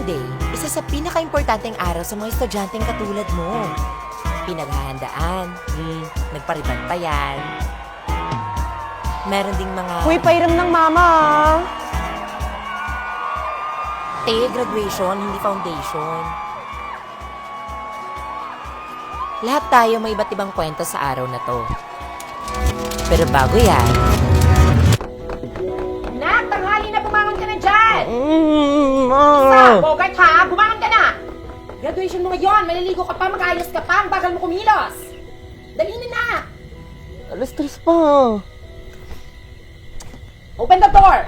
Day, isa sa pinaka-importanteng araw sa mga estudyanteng katulad mo. Pinaghahandaan, nagparibantayan. Meron ding mga... Uy, pairam ng mama. graduation, hindi foundation. Lahat tayo may iba't ibang kwento sa araw na to. Pero bago yan... Nak, tanghali na, bumangon ka na dyan! Ma. Bogart ha, bumangon ka na! Graduation mo ngayon, maliligo ka pa, mag-ayos ka pa, ang bagal mo kumilos! Dali na na! Alas 3 pa. Open the door!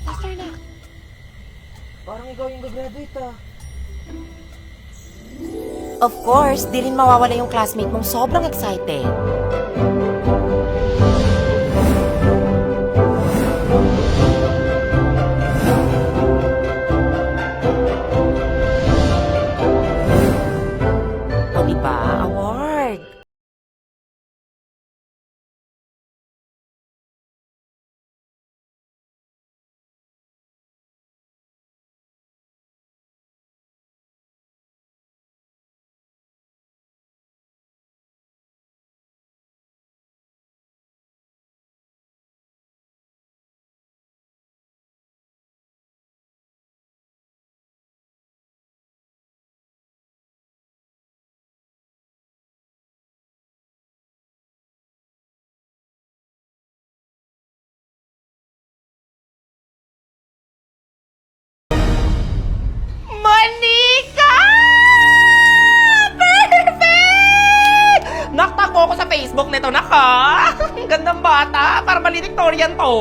Faster na. Parang ikaw yung gagraduate ah. Of course, di rin mawawala yung classmate mong sobrang excited. O diba? Award! Monica! Perfect! Naktakbo ako sa Facebook nito, naka! Ang gandang bata, para valedictorian to.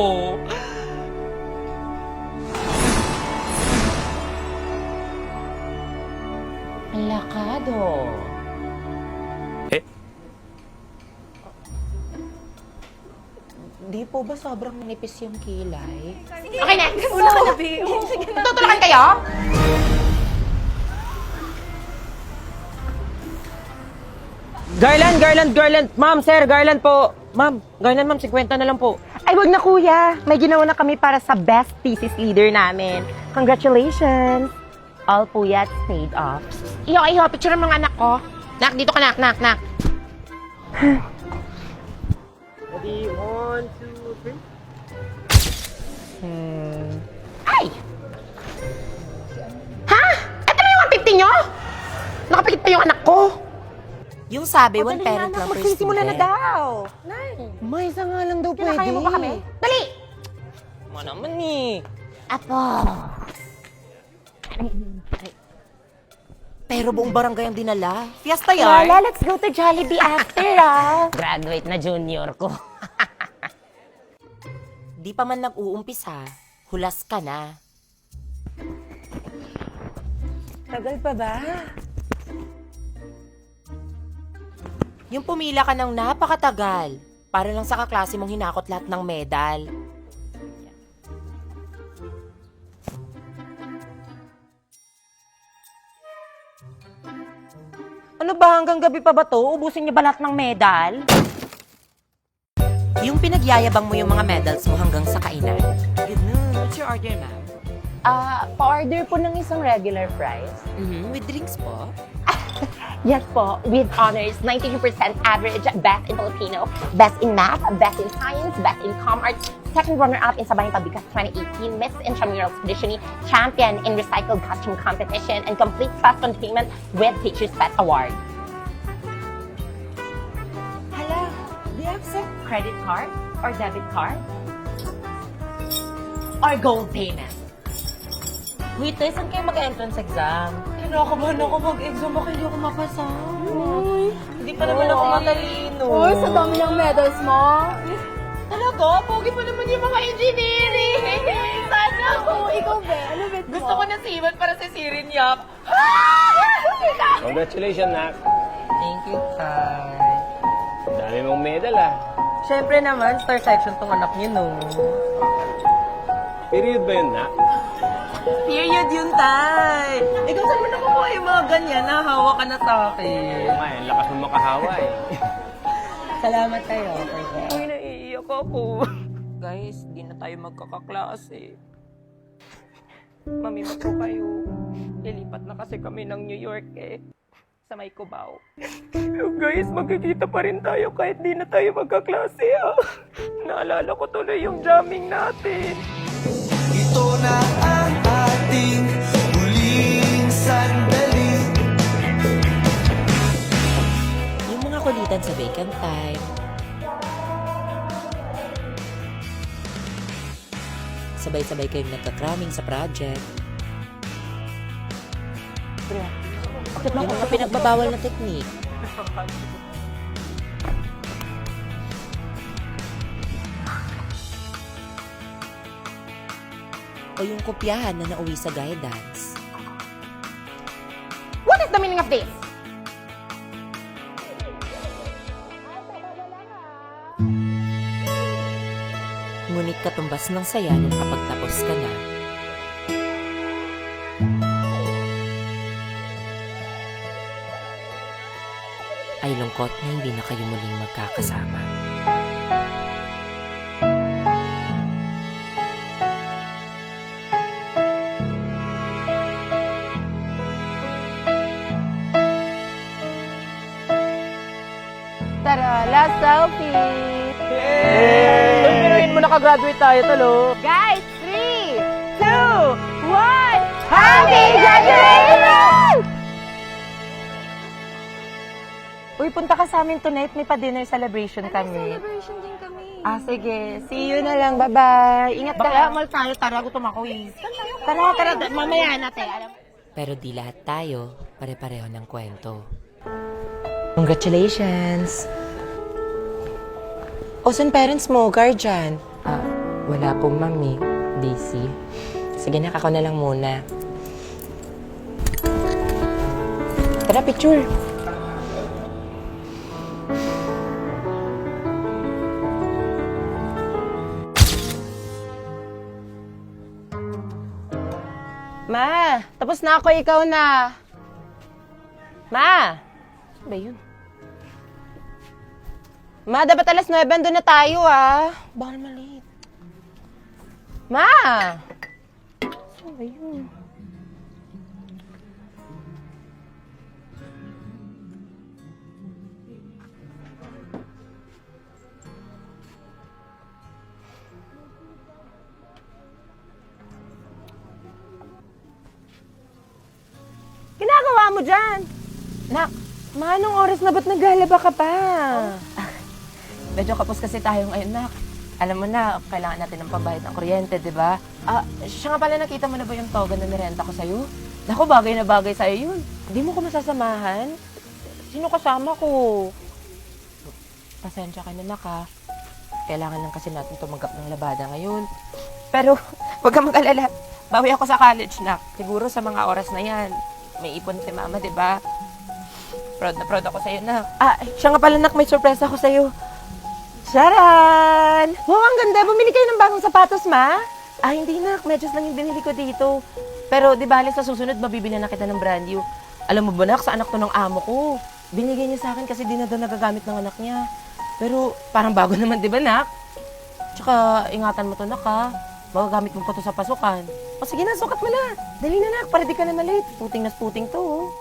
Ang lakado. Di po ba sobrang manipis yung kilay? Okay, next! Una ka na, babe. Tutulakan kayo? Garland. Ma'am, sir, garland po. Ma'am, 50 na lang po. Ay, wag na kuya. May ginawa na kami para sa best thesis leader namin. Congratulations! All puyat paid off. Iho, picture ng mga anak ko. Nak, dito ka, nak. Ready, 1, 2, 3. Ay! Ha? Ito na yung 150 nyo? Nakapikit pa yung anak ko. Yung sabi, one parent lang per Magsisimula na student. daw. May isa nga lang daw pwede. Kinakaya mo ba kami? Dali! Ma naman eh. Apo. Pero buong barangay ang dinala. Fiesta Lola, yard. let's go to Jollibee after, Graduate na junior ko. Di pa man nag-uumpisa, hulas ka na. Tagal pa ba? Yung pumila ka ng napakatagal para lang sa kaklase mong hinakot lahat ng medal. Ano ba, hanggang gabi pa ba to? Ubusin niyo ba lahat ng medal? Yung pinagyayabang mo yung mga medals mo hanggang sa kainan. Ganun. What's your order, ma'am? Pa-order po ng isang regular fries. With drinks po? Yes po, with honors, 92% average, best in Filipino, best in math, best in science, best in com arts, second runner-up in Sabayang Pabigas 2018, Miss Intramurals Conditioning, champion in recycled costume competition, and complete class containment with Teacher's Pet Award. Hello, do you accept credit card or debit card? Or gold payment? Wait, saan kayo mag-entrance exam? Kinakabahan ako mag-exam. Baka hindi ako mapasa. Hindi pa naman ako matalino. Uy, sa dami ng medals mo. Talaga? Pogi pa naman yung mga engineering. Sana ako. Ikaw, be, ano bet mo? Gusto ko na siman para sa Sirinyak. Congratulations, Nak. Thank you, Tay. Dami mong medal, ah. Siyempre naman, star section tong anak niyo, no? Period ba yun, Nak? Period yun, Tay. Ikaw saan mo nakukuha yung mga ganyan? Nahawa ka na sa akin. May, ang lakas mo makahawa, eh. Salamat tayo for that. Uy, naiiyak ako. Guys, di na tayo magkakaklase. Mamimot ko kayo. Lilipat na kasi kami ng New York eh. Sa may Cubao. Guys, magkikita pa rin tayo kahit di na tayo magkaklase ah. Naalala ko tuloy yung jamming natin. Ito na ang ating huling sandali. Yung mga kulitan sa vacant time. Sabay-sabay kayong nagka-cramming sa project. Yung mga pinagbabawal na technique. O yung kopyahan na nauwi sa guidance. What is the meaning of this? Ngunit katumbas ng saya nung kapagtapos ka na. Ay lungkot na hindi na kayo muling magkakasama. Tara, last selfie. Uy, pinuhin mo nakagraduate tayo talo. Guys, 3, 2, 1. Happy graduation! Uy, punta ka sa amin tonight. May pa-dinner celebration kami. Celebration din kami. Ah, sige. See you na lang. Bye-bye. Ingat ka. Bakla, mal tayo. Tara, gutom ako eh. Tara. Mamaya natin. Pero di lahat tayo pare-pareho ng kwento. Congratulations! O, saan parents mo? Guardian? Wala po, mami. Busy. Sige na, ako na lang muna. Tara, picture! Ma, tapos na ako. Ikaw na. Ma! Ano ba yun? Ma, dapat alas 9 doon na tayo, ah. Baka naman late. Ma! Ano ba yun? Ginagawa mo dyan? Nak, ma, anong oras na ba't naglalaba ka pa? Medyo kapos kasi tayo ngayon, nak. Alam mo na, kailangan natin ng pambayad ng kuryente, di ba? Siya nga pala, nakita mo na ba yung toga na nirenta ko sa'yo? Naku, bagay na bagay sa'yo yun. Hindi mo ko masasamahan? Sino kasama ko? Pasensya ka na, nak, ha? Kailangan lang kasi natin tumanggap ng labada ngayon. Pero, huwag kang mag-alala. Bawi ako sa college, nak. Siguro sa mga oras na yan. May ipon si mama, di ba? Proud na proud ako sa'yo, nak. Siya nga pala, nak. May surprise ako sa'yo. Sharan! Wow, ang ganda. Bumili kayo ng bagong sapatos, ma? Hindi, nak. Medyas lang yung binili ko dito. Pero, di ba, sa susunod, mabibili na kita ng brand new. Alam mo ba, nak, sa anak to ng amo ko. Binigay niya sa akin kasi di na daw nagagamit ng anak niya. Pero, parang bago naman, di ba, nak? Tsaka, ingatan mo to, nak, ha? Magagamit mo pa to sa pasukan. O sige na, sukat mo na. Dali na, nak, para di ka na malate. Puting na puting to, oh.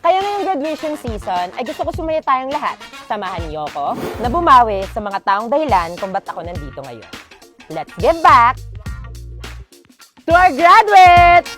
Kaya ngayong graduation season, ay gusto ko sumaya tayong lahat. Samahan niyo ako na bumawi sa mga taong dahilan kung ba't ako nandito ngayon. Let's give back to our graduates!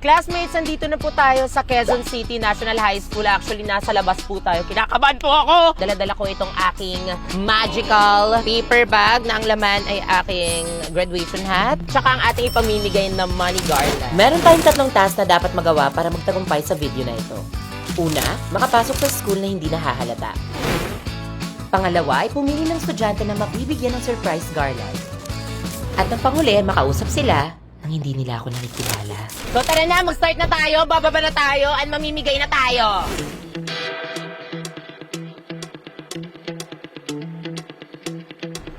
Classmates, nandito na po tayo sa Quezon City National High School. Actually, nasa labas po tayo. Kinakabahan po ako! Dala-dala ko itong aking magical paper bag na ang laman ay aking graduation hat. Tsaka ang ating ipamimigay na money garland. Meron tayong 3 task na dapat magawa para magtagumpay sa video na ito. Una, makapasok sa school na hindi nahahalata. Pangalawa ay pumili ng estudyante na mabibigyan ng surprise garland. At ang panghuli, makausap sila nang hindi nila ako nakikilala. So tara na, mag-start na tayo, bababa na tayo, at mamimigay na tayo.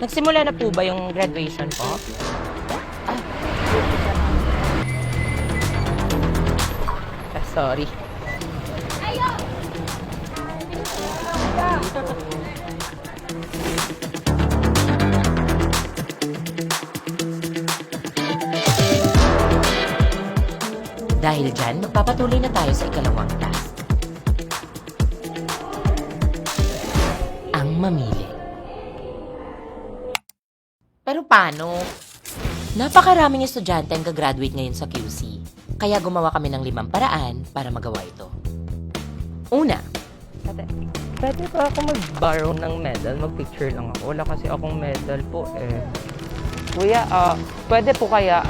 Nagsimula na po ba yung graduation po? Sorry. Dahil dyan, magpapatuloy na tayo sa ikalawang task. Ang mamili. Pero paano? Napakaraming estudyante ang gagraduate ngayon sa QC. Kaya gumawa kami ng 5 paraan para magawa ito. Una, Ate, pwede ba ako mag-borrow ng medal? Mag-picture lang ako. Wala kasi akong medal po eh. Kuya, pwede po kaya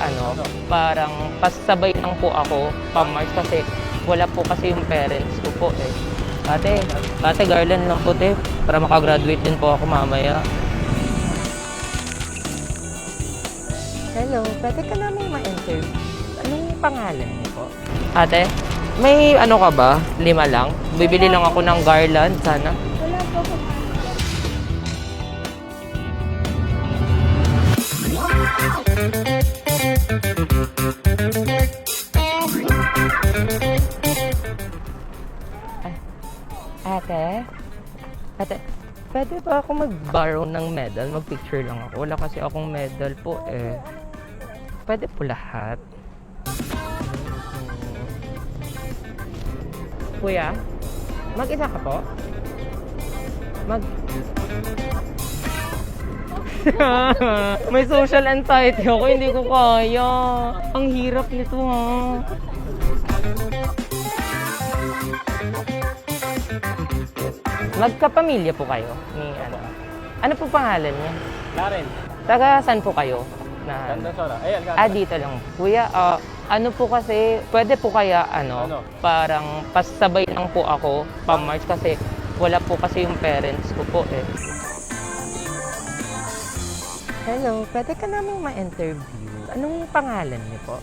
parang pasabay lang po ako pa-March kasi wala po kasi yung parents ko po eh. Ate, garland lang po te, para makagraduate din po ako mamaya. Hello, pwede ka namin ma-interview. Anong pangalan niyo po? Ate, may ka ba? 5 lang? Bibili lang ako ng garland, sana. Wala po ako. Ate, pwede ba ako mag-borrow ng medal? Mag-picture lang ako. Wala kasi akong medal po eh. Pwede po lahat. Kuya, mag-isa ka po? May social anxiety ako, hindi ko kaya. Ang hirap nito ha. Magkapamilya po kayo ni Ano po pangalan niya? Laren. Taga saan po kayo? Ganda Sora. Ay, Alcantara. Dito lang. Kuya, ano po kasi, pwede po kaya parang pasabay lang po ako pa-March kasi wala po kasi yung parents ko po eh. Hello, pwede ka naming ma-interview. Anong pangalan niyo po?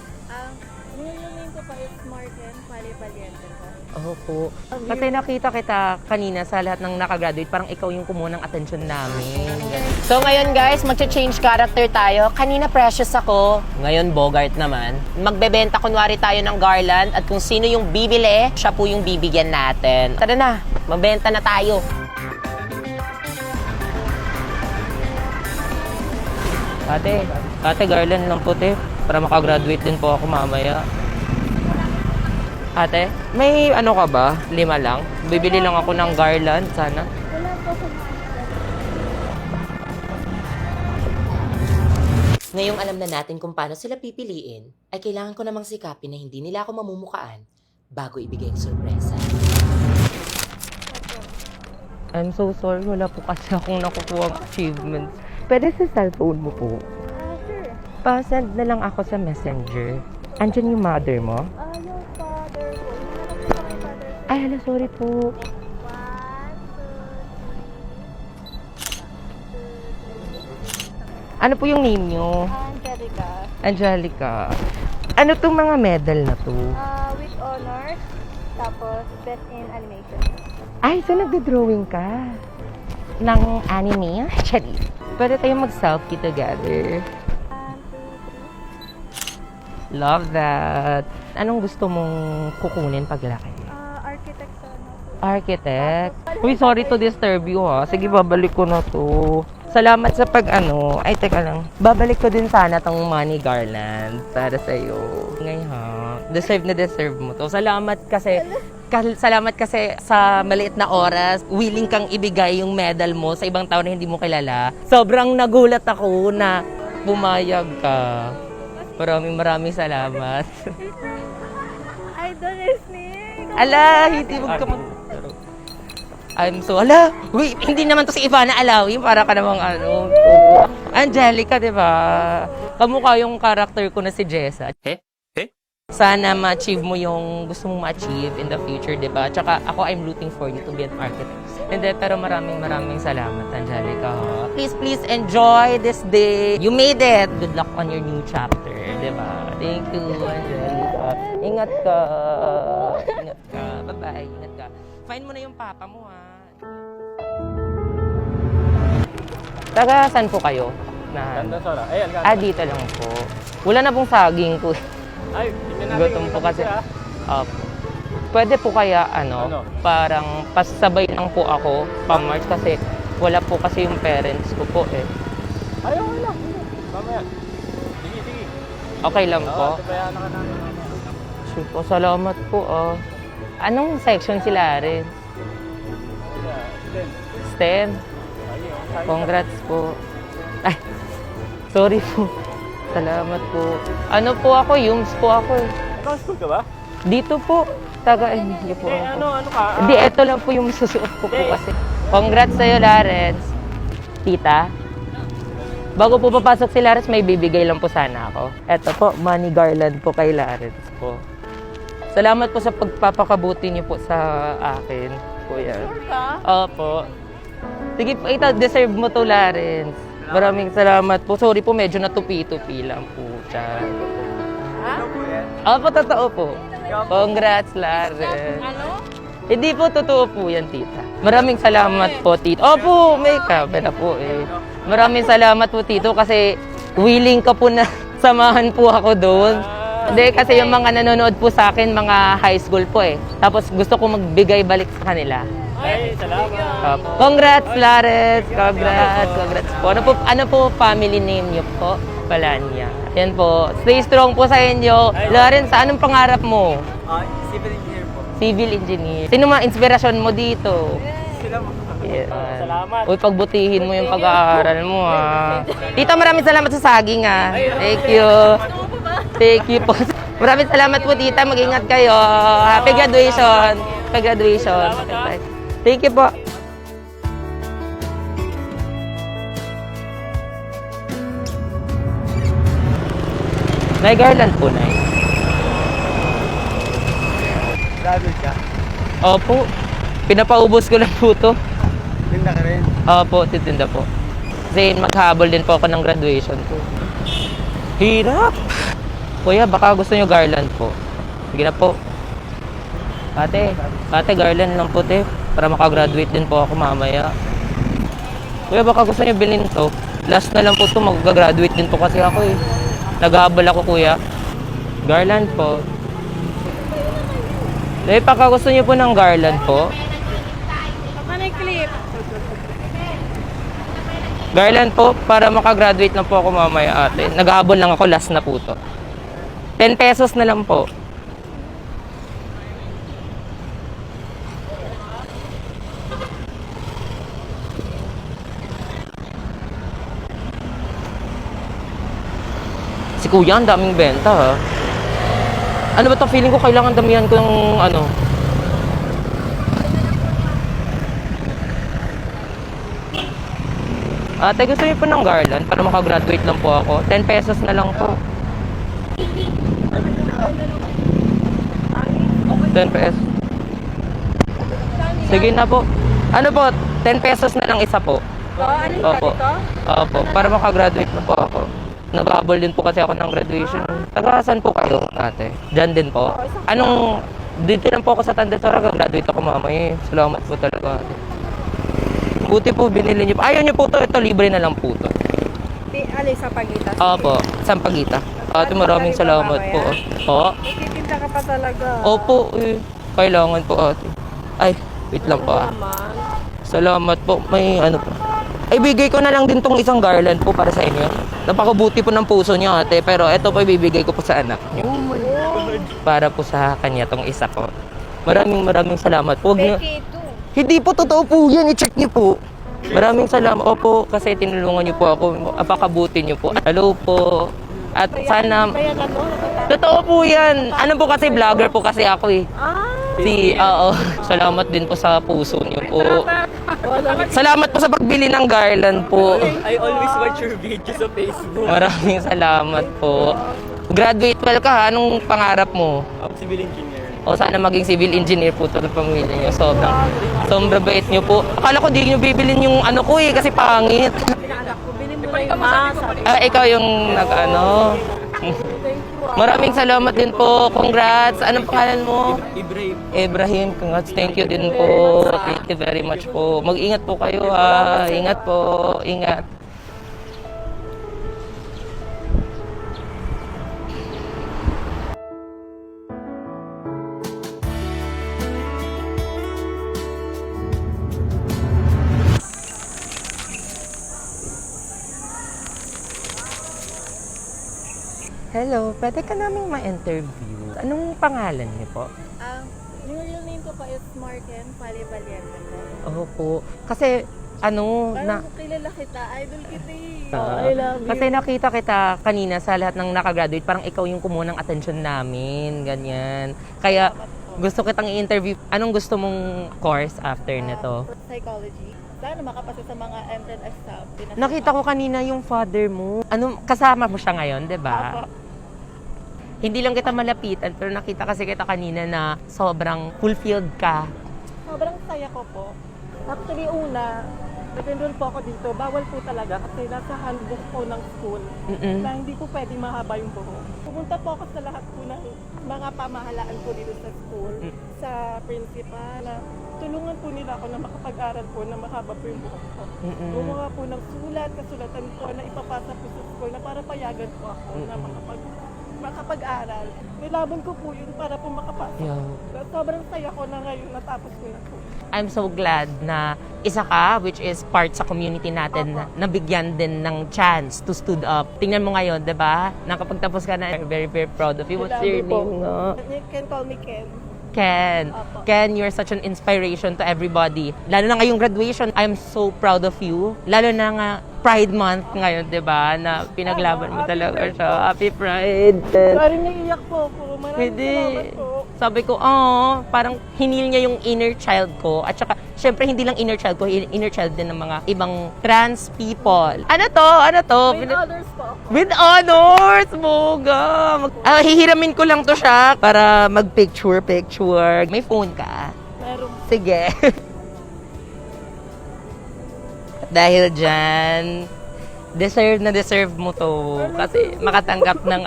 Yung name ko po is Morgan Paliente po. Opo. Kasi nakita kita kanina sa lahat ng nakagraduate, parang ikaw yung kumuha ng atensyon namin. So ngayon guys, magcha-change character tayo. Kanina precious ako, ngayon Bogart naman. Magbebenta kunwari tayo ng garland at kung sino yung bibili, siya po yung bibigyan natin. Tara na, magbenta na tayo. Ate, garland lang po te, para makagraduate din po ako mamaya. Ate, may ka ba? 5 lang? Bibili lang ako ng garland, sana. Wala po ako. Ngayong alam na natin kung paano sila pipiliin, ay kailangan ko namang sikapin na hindi nila ako mamumukaan bago ibigay ang sorpresa. I'm so sorry, wala po kasi akong nakukuha achievements. Pwede sa cellphone mo po. Sure. Pa-send na lang ako sa messenger. Andyan yung mother mo? Yung father ko. Hinahanap ko kay father ko. Ay, hala, sorry po. 1, 2, 3. Ano po yung name nyo? Angelica. Angelica. Ano tong mga medal na to? With honors. Tapos, best in animation. Ay, so nagda-drawing ka? Ng anime? Actually, pwede tayong mag-selfie together. 1, 2, 3. Love that. Anong gusto mong kukunin paglaki? Architect sana po. Architect? Uy, sorry to disturb you ha. Sige, babalik ko na to. Salamat sa Ay, teka lang. Babalik ko din sana tong money garland para sa'yo. Ngayon ha. Deserve mo to. Salamat kasi sa maliit na oras, willing kang ibigay yung medal mo sa ibang tao na hindi mo kilala. Sobrang nagulat ako na pumayag ka. Maraming salamat. Idol listening. Ala, hindi mo ka wait, hindi naman to si Ivana Alawi, para ka namang Angelica, di ba? Kamukha yung character ko na si Jessa. Sana ma-achieve mo yung gusto mong ma-achieve in the future, di ba? Tsaka ako, I'm rooting for you to be an architect. Hindi, pero maraming salamat, Angelica. Please enjoy this day. You made it. Good luck on your new chapter, di ba? Thank you, Angelica. Ingat ka. Bye-bye. Ingat ka. Find mo na yung papa mo, ha? Taga saan po kayo? Na, Tanda Sora. Alcantara. dito lang po. Wala na pong saging po. Ay, tingnan natin. Gutom yung po kasi. isa. Pwede po kaya Ano? parang pasabay lang po ako pa-March kasi wala po kasi yung parents ko po eh. Ay, okay lang. Mamaya. Sige, sige. Okay lang po. Oo, tabayaan na ka namin mamaya. Sure po, salamat po Anong section sila rin? Then, STEM? Congrats po. Ay, sorry po. Salamat po. Ano po ako? Yums po ako eh. ikaw school ka ba? Dito po. Taga Emilio po Eh, ako. ano ka? Hindi, eto lang po yung susuot ko po kasi. Congrats sa'yo, Lawrence. Tita. Bago po papasok si Lawrence, may bibigay lang po sana ako. Eto po, money garland po kay Lawrence po. Salamat po sa pagpapakabuti niyo po sa akin. Kuya. Sure ka? Opo. Sige po, ito, deserve mo to, Lawrence. Maraming salamat po. Sorry po, medyo natupi-tupi lang po siya. Opo, totoo po. Congrats, Lawrence. Ano? Hindi po, totoo po yan, tita. Maraming salamat po, tito. Opo, may camera po eh. Maraming salamat po, tito, kasi willing ka po na samahan po ako doon. Hindi, kasi yung mga nanonood po sa akin, mga high school po eh. Tapos gusto ko magbigay balik sa kanila. Ay, salamat. Congrats, Lawrence! Congrats po. Ano po family name niyo po? Palanya. Yan po. Stay strong po sa inyo. Lawrence, anong pangarap mo? Civil engineer po. Civil engineer. Sino mga inspirasyon mo dito? Sila mo. Salamat. Uy, pagbutihin mo yung pag-aaral mo, Tita, maraming salamat sa saging, Thank you. Thank you po. Maraming salamat po, tita. Mag-ingat kayo. Happy graduation. Happy graduation. Thank you po. Nay garland po, Nay. Graduate ka? Opo. Pinapaubos ko lang po to. Tinda ka rin? Opo, titinda po. Kasi maghabol din po ako ng graduation ko. Hirap! Kuya, baka gusto nyo garland po. Sige na po. Ate, garland lang po, te. Para makagraduate din po ako mamaya. Kuya, baka gusto nyo bilhin to. Last na lang po to, mag-graduate din po kasi ako eh. Naghahabol ako, kuya. Garland po. Dahil baka gusto nyo po ng garland po. Paano yung clip? Garland po, para makagraduate na po ako mamaya, ate. Naghahabol lang ako, last na po to. 10 pesos na lang po. Si kuya, ang daming benta, ha? Ano ba to? Feeling ko kailangan damihan ko ng ano. Ate, gusto niyo po ng garland para makagraduate lang po ako? 10 pesos na lang po. 10 pesos. Sige na po. Ano po? 10 pesos na lang isa po. Ano yung Opo. Opo. Para makagraduate na po ako. Nag-aabol din po kasi ako ng graduation. Taga saan po kayo, ate? Diyan din po. Anong... Dito lang po ako sa Tandasora. Graduate ako mamaya. Salamat po talaga, ate. Buti po, binili niyo po. Ayaw niyo po to. Ito, libre na lang po to. Ali sa pagitan. Opo. Sampagita. Ate, maraming salamat po. Oo. Titinda ka pa talaga. Opo, eh. Kailangan po, ate. Ay, wait lang po, Salamat po. May ano po. Ay, bigay ko na lang din tong isang garland po para sa inyo. Napakabuti po ng puso niyo, ate. Pero ito po, ibibigay ko po sa anak niyo. Para po sa kanya tong isa po. Maraming salamat po. Huwag niyo... Hindi po, totoo po yan. I-check niyo po. Maraming salamat. Opo, kasi tinulungan niyo po ako. Apakabuti niyo po. Hello po. At sana... Totoo po yan. Ano po kasi, vlogger po kasi ako eh. Oo. Salamat din po sa puso niyo po. Salamat po sa pagbili ng garland po. I always watch your videos sa Facebook. Maraming salamat po. Graduate well ka ha? Anong pangarap mo? Civil engineer. O sana maging civil engineer po ito ng pamilya niyo. Sobrang bait niyo po. Akala ko di niyo bibilin yung ano ko eh, kasi pangit. Bili mo na yung mask. Ikaw yung nag-ano. Maraming salamat din po. Congrats. Anong pangalan mo? Ibrahim. Congrats. Thank you din po. Thank you very much po. Mag-ingat po kayo ha. Ingat po. Ingat. Hello, pwede ka naming ma-interview. Anong pangalan niyo po? Yung real name ko po is Marken Valiente po. Opo. Kasi, Parang kilala kita, idol kita eh. I love you. Kasi nakita kita kanina sa lahat ng nakagraduate, parang ikaw yung kumuha ng atensyon namin, ganyan. Kaya, gusto kitang i-interview. Anong gusto mong course after nito? Psychology. Sana makapasa sa mga entrance exam. Nakita ko kanina yung father mo. Kasama mo siya ngayon, di ba? Apo. Hindi lang kita malapitan, pero nakita kasi kita kanina na sobrang fulfilled ka. Sobrang saya ko po. Actually, una, nag-enroll po ako dito. Bawal po talaga kasi nasa handbook po ng school na hindi po pwede mahaba yung buhok. Pumunta po ako sa lahat po ng mga pamahalaan po dito sa school, sa principal, na tulungan po nila ako na makapag-aral po na mahaba po yung buhok ko. Gumawa po ng kasulatan po na ipapasa po sa school na para payagan po ako na makapag-aral. Nilaban ko po yun para po makapasok. Sobrang saya ko na ngayon natapos ko na po. I'm so glad na isa ka, which is part sa community natin, na nabigyan din ng chance to stood up. Tingnan mo ngayon, di ba? Nakapagtapos ka na, very, very proud of you. What's your name? No? You can call me Ken. Ken. Opo. Ken, you're such an inspiration to everybody. Lalo na ngayong graduation, I'm so proud of you. Lalo na nga, Pride Month ngayon, di ba? Na pinaglaban mo Happy talaga Pride siya. po. Happy Pride. Sorry, naiiyak po ako. Maraming Hindi. salamat po. Sabi ko, parang hinil niya yung inner child ko. At saka, syempre, hindi lang inner child ko, inner child din ng mga ibang trans people. Ano to? With others po ako. With honors, boga! Hihiramin ko lang to siya para mag-picture. May phone ka? Meron. Sige. Dahil dyan, deserve mo to. Kasi makatanggap ng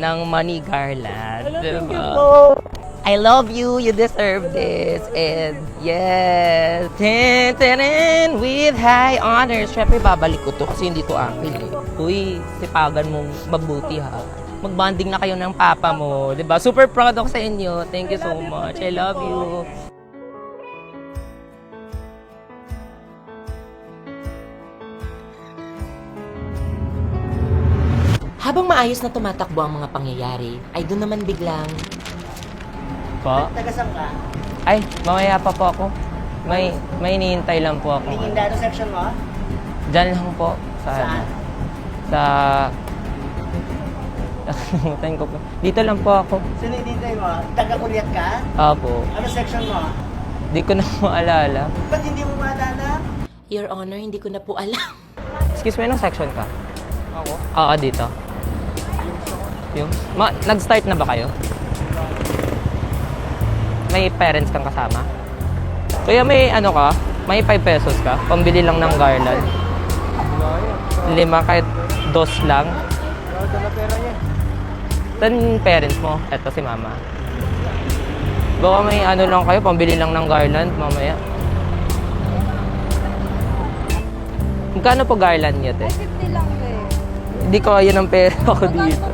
ng money garland. Hello, thank you Diba? po. I love you. You deserve this. And yes. Tin-tin-tin, with high honors. Siyempre, babalik ko to kasi hindi to akin eh. Uy, sipagan mong mabuti ha. Magbanding na kayo ng papa mo. Diba? Super proud ako sa inyo. Thank you so much. I love you. Habang maayos na tumatakbo ang mga pangyayari, ay doon naman biglang Po? Tagasang ka? Ay, mamaya pa po ako. May hinihintay lang po ako. Tingin na section mo? Diyan lang po. Saan? Sa... Nakalimutan ko po. Dito lang po ako. Sino hinihintay mo? Taga-Kuliat ka? Opo. Ano section mo? Di ko na maalala. Ba't hindi mo maalala? Your Honor, hindi ko na po alam. Excuse me, anong section ka? Ako? Oo, dito. Yung? Nag-start na ba kayo? May parents kang kasama? Kaya may ka? May 5 pesos ka? Pambili lang ng garland. 5 kahit 2 lang. Dala pera niya. Saan yung parents mo? Eto si mama. Baka may lang kayo, pambili lang ng garland mamaya. Magkano po garland niya, te? 50 lang eh. Hindi ko kaya ng pera ko dito.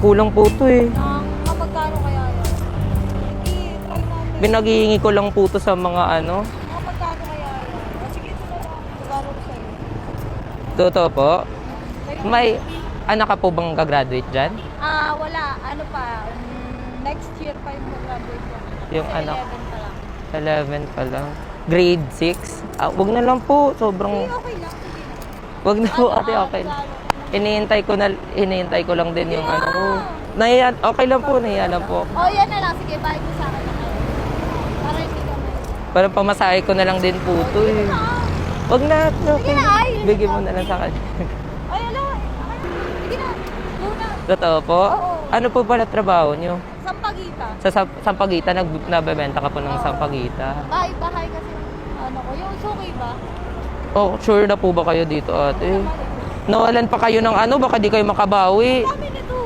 Kulang po to eh. Kapagkano kaya yun? I-try natin. Binaghihingi ko lang po to sa mga Kapagkano kaya yun? Sige, ito na lang. Pagkano ko sa'yo. Totoo po. May anak ka po bang gagraduate dyan? Wala. Ano pa? Next year pa yung mag-graduate ko. Yung Kasi anak. 11 pa lang. 11 pa lang. Grade 6? Wag na lang po. Sobrang... Okay lang. Sige na. Wag na po ate, okay. Hinihintay ko lang din yung ko. Okay lang po, nahiya lang po. Oh, yan na lang. Sige, bye mo sa akin. Para hindi ka may... Parang pamasahe ko na lang din po to eh. Wag na. Okay. na, ay. Bigyan mo na lang sa akin. Ay, ala. Sige na. Go na. Totoo po? Oo. Ano po pala trabaho nyo? Sampagita. Sa Sampagita, nabebenta ka po ng Sampagita. Bahay kasi yung suki ba? Oh, sure na po ba kayo dito ate? Nawalan pa kayo ng baka di kayo makabawi. Kami nito.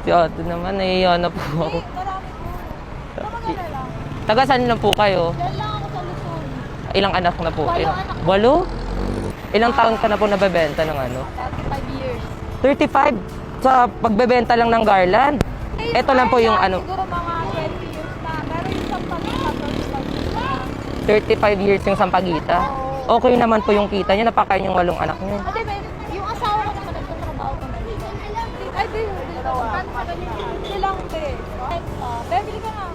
Si ate naman, nahiya na po ako. Marami po. Tama na lang. Taga saan na po kayo? Diyan lang ako sa Luzon. Ilang anak na po? 8 anak. 8? Ilang taon ka na po nabebenta ng 35 years. 35 sa pagbebenta lang ng garland. Ito lang po yung Siguro mga 20 years na. Pero yung sampagita, 35 years yung Sampagita. Okay naman po yung kita niya, napakain yung 8 anak niya. Ate, yung asawa ko naman nagtatrabaho ko na rin. Bebili ka na.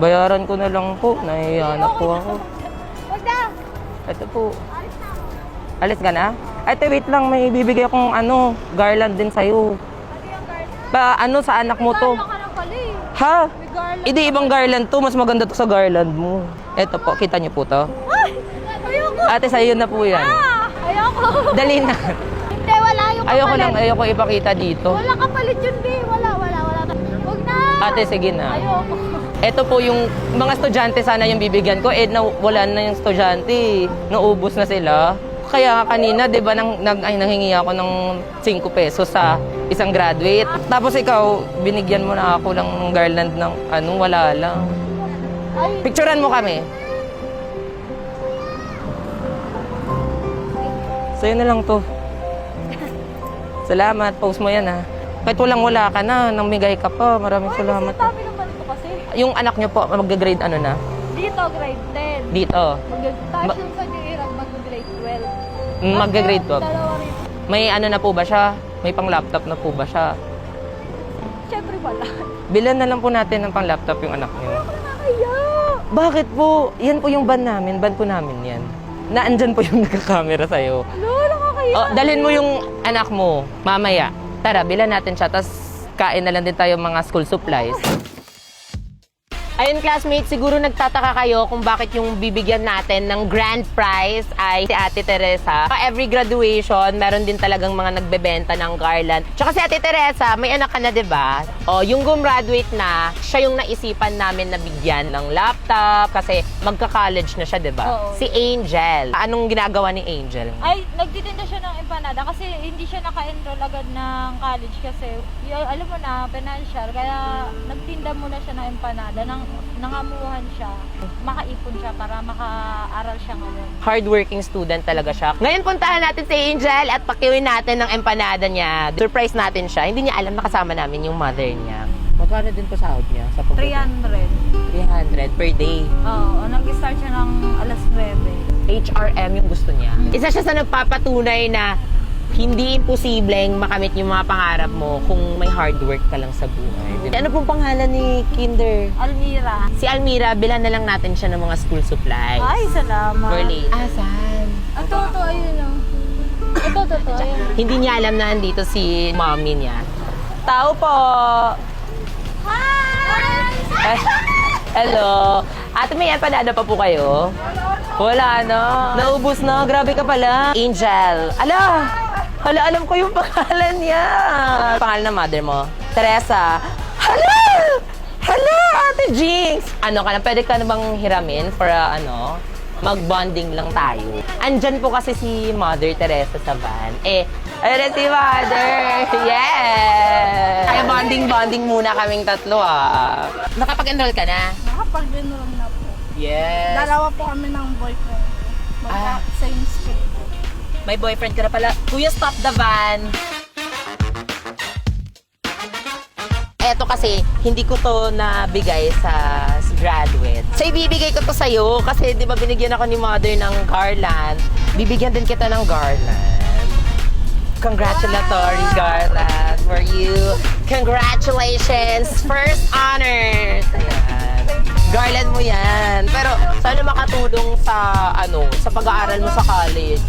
Bayaran ko na lang po. Nahihiya na po ako. Wag na. Ito po. Alis ka na? Ate, wait lang. May bibigay akong garland din sa'yo. Sa anak mo to. Wala ka na pala eh. Ha? May garland. Hindi, ibang garland to. Mas maganda to sa garland mo. Ito po, kita niyo po to. Ay! Ayoko. Ate, sa'yo na po yan. Ayoko. Dali na. Hindi, wala yung Ayoko kapalit. lang, ayoko ipakita dito. Wala kapalit yun, di. Wala. Wag na. Ate, sige na. Ayoko. Ito po yung mga estudyante sana yung bibigyan ko. Wala na yung estudyante. Naubos na sila. Kaya kanina, di ba, nanghingi ako ng 5 pesos sa isang graduate. Tapos ikaw, binigyan mo na ako ng garland ng wala lang. Ay, Picturean mo kami. Sa'yo na lang to. Salamat. Post mo yan, ha. Kahit wala ka na, namigay ka pa. Maraming salamat. sabi naman ito kasi. Yung anak nyo po, mag-grade na? Dito, grade 10. Dito. Tapos yung sa New Era, mag-grade 12. Mag-grade 12. Dalawa rin. May na po ba siya? May pang-laptop na po ba siya? Siyempre wala. Bilan na lang po natin ng pang-laptop yung anak niyo. Nakakaya. Bakit po? Yan po yung ban namin. Ban po namin yan. Naandyan po yung nagkakamera sa'yo. Nakakaya. Oh, dalhin mo yung anak mo mamaya. Tara, bilan natin siya. Tapos kain na lang din tayo mga school supplies. Ayun, classmates, siguro nagtataka kayo kung bakit yung bibigyan natin ng grand prize ay si Ate Teresa. Every graduation, meron din talagang mga nagbebenta ng garland. Tsaka si Ate Teresa, may anak ka na, diba? O, yung gumraduate na, siya yung naisipan namin na bigyan ng laptop kasi magka-college na siya, diba? Oo. Si Angel. Anong ginagawa ni Angel? Ay, nagtitinda siya ng empanada kasi hindi siya naka-enroll agad ng college kasi alam mo na, financial. Kaya nagtinda muna siya ng empanada, nangamuhan siya, makaipon siya para makaaral siya ngayon. Hardworking student talaga siya. Ngayon puntahan natin si Angel at pakiuin natin ng empanada niya. Surprise natin siya. Hindi niya alam na kasama namin yung mother niya. Magkano din po sahod niya sa 300. 300 per day. Oo, nag-start siya ng alas 9. HRM yung gusto niya. Isa siya sa nagpapatunay na hindi imposibleng makamit yung mga pangarap mo kung may hard work ka lang sa buhay. Ano pong pangalan ni Kinder? Almira. Si Almira, bilan na lang natin siya ng mga school supplies. Ay, salamat. Early. Saan? Ito, ayun lang. Ito, ayun. Hindi niya alam na andito si mommy niya. Tao po! Hi! Hello! Ate, may empanada pa po kayo? Wala na. Naubos na. Grabe ka pala. Angel. Alam ko yung pangalan niya. Pangalan ng mother mo? Teresa. Hala, Ate Jinx. Pwede ka na bang hiramin for mag-bonding lang tayo. Andyan po kasi si Mother Teresa sa van. Ayun si Mother! Yes! Kaya bonding muna kaming tatlo Nakapag-enroll ka na? Nakapag-enroll na po. Yes! Dalawa po kami ng boyfriend. Same school po. May boyfriend ka na pala. Kuya, stop the van! Eto kasi, hindi ko to nabigay sa graduate. So, ibibigay ko to sa'yo kasi di ba binigyan ako ni Mother ng garland. Bibigyan din kita ng garland. Congratulatory garland for you. Congratulations! First honors! Ayan. Garland mo yan. Pero sana makatulong sa sa pag-aaral mo sa college.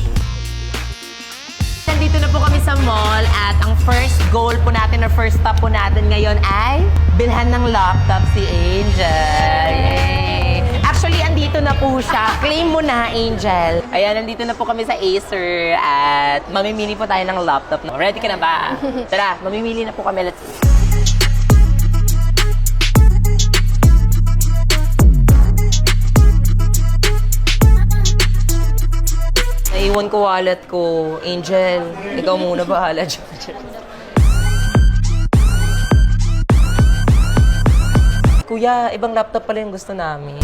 Nandito na po kami sa mall at ang first goal po natin or first stop po natin ngayon ay bilhan ng laptop si Angel. Yay! Actually, andito na po siya. Claim mo na, Angel. Ayan, nandito na po kami sa Acer at mamimili po tayo ng laptop. Ready ka na ba? Tara, mamimili na po kami. Let's see. Naiwan ko wallet ko. Angel, ikaw muna bahala dyan. Kuya, ibang laptop pala yung gusto namin.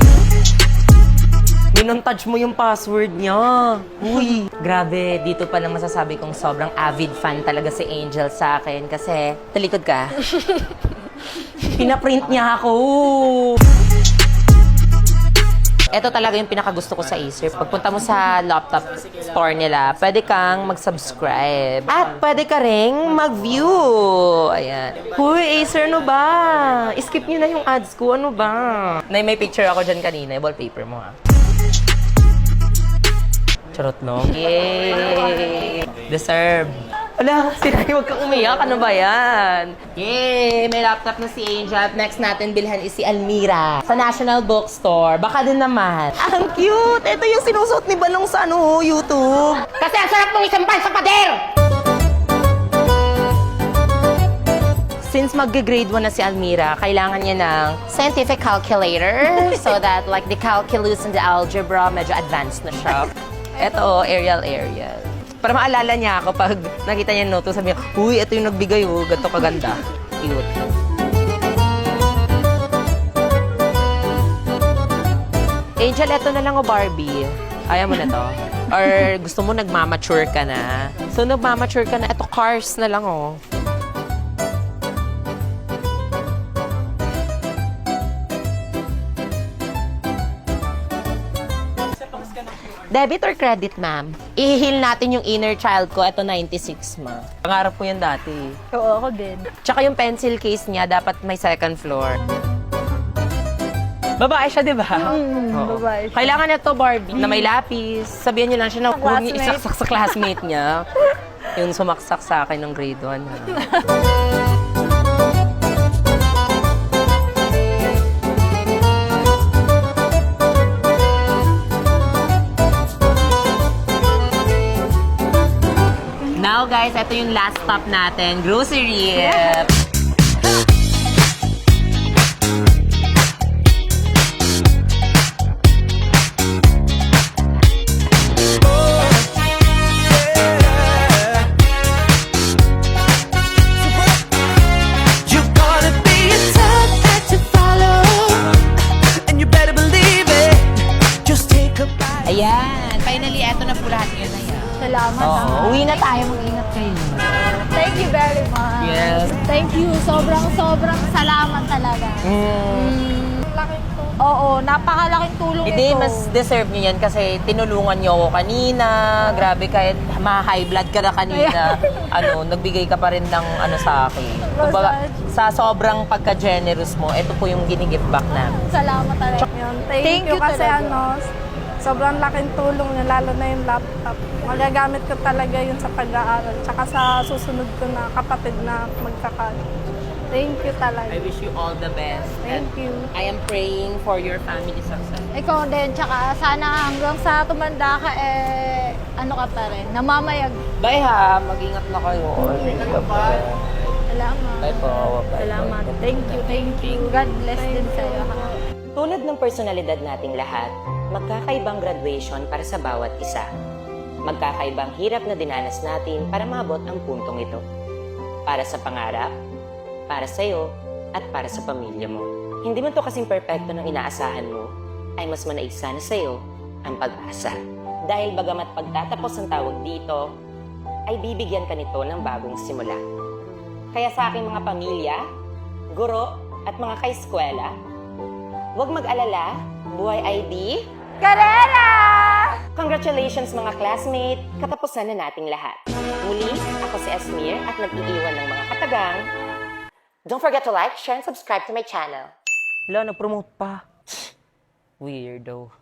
Minontage mo yung password niya. Uy, grabe. Dito pa lang masasabi kong sobrang avid fan talaga si Angel sa akin. Kasi, talikod ka. Pinaprint niya ako. Ito talaga yung pinakagusto ko sa Acer. Pagpunta mo sa laptop store nila, pwede kang mag-subscribe. At pwede ka ring mag-view. Ayan. Huy, Acer, ano ba? Skip nyo na yung ads ko. Ano ba? May picture ako dyan kanina. Wallpaper mo, ha? Charot, no? Yay! Deserve. Wala, sinay, huwag kang umiyak. Ano ba yan? Yay! May laptop na si Angel. Next natin bilhan is si Almira sa National Bookstore. Baka din naman. Ang cute! Ito yung sinusuot ni Balong sa YouTube. Kasi ang sarap mong isampan sa pader! Since mag-grade 1 na si Almira, kailangan niya ng Scientific calculator so that like the calculus and the algebra medyo advanced na siya. Ito, Arial. Para maalala niya ako pag nakita niya yung noto, sabi niya, uy, ito yung nagbigay, oh, ganito kaganda. Cute. Angel, ito na lang o Barbie. Ayaw mo na to? Or gusto mo nagmamature ka na? So, nagmamature ka na, ito Cars na lang, oh. Debit or credit, ma'am? I-heal natin yung inner child ko. Ito, 96, ma. Pangarap ko yan dati. Oo, ako din. Tsaka yung pencil case niya, dapat may second floor. Babae siya, di ba? Oo. babae siya. Kailangan na to, Barbie, na may lapis. Sabihan niyo lang siya na huwag niyo Classmate. isaksak sa classmate niya. Yung sumaksak sa akin ng grade 1. Ha? Now guys, ito yung last stop natin, grocery. You're gonna be a tough act to follow, and you better believe it. Just take a bite. Ayan, finally, eto na po lahat yun na yan. Salamat. Oo, uwi na tayo, mag-ingat kayo. Thank you very much. Yes. Thank you. Sobrang salamat talaga. Oo, napakalaking tulong Hindi, ito. mas deserve nyo yan kasi tinulungan nyo ako kanina. Grabe, kahit ma-high blood ka na kanina, nagbigay ka pa rin ng sa akin. Kumbaga, sa sobrang pagka-generous mo, ito po yung ginigive back namin. Salamat talaga. Yun. Thank you kasi talaga. sobrang laking tulong niya, lalo na yung laptop. Magagamit ko talaga yun sa pag-aaral, tsaka sa susunod ko na kapatid na magkakaroon. Thank you talaga. I wish you all the best. Thank you. I am praying for your family success. Ikaw din, tsaka sana hanggang sa tumanda ka, ano ka pa rin, namamayag. Bye ha, mag-ingat na kayo. Salamat. Bye po. Bye. Salamat. Thank you. God bless din sa'yo. Ha? Tulad ng personalidad nating lahat, magkakaibang graduation para sa bawat isa. Magkakaibang hirap na dinanas natin para maabot ang puntong ito. Para sa pangarap, para sa'yo, at para sa pamilya mo. Hindi man to kasing perpekto ng inaasahan mo, ay mas manaig sana sa'yo ang pag-asa. Dahil bagamat pagtatapos ang tawag dito, ay bibigyan ka nito ng bagong simula. Kaya sa aking mga pamilya, guro, at mga kaeskwela, huwag mag-alala, buhay ID, Karera! Congratulations mga classmate! Katapusan na nating lahat. Muli, ako si Esmir at nag-iiwan ng mga katagang. Don't forget to like, share, and subscribe to my channel. Wala, nag-promote pa. Weirdo.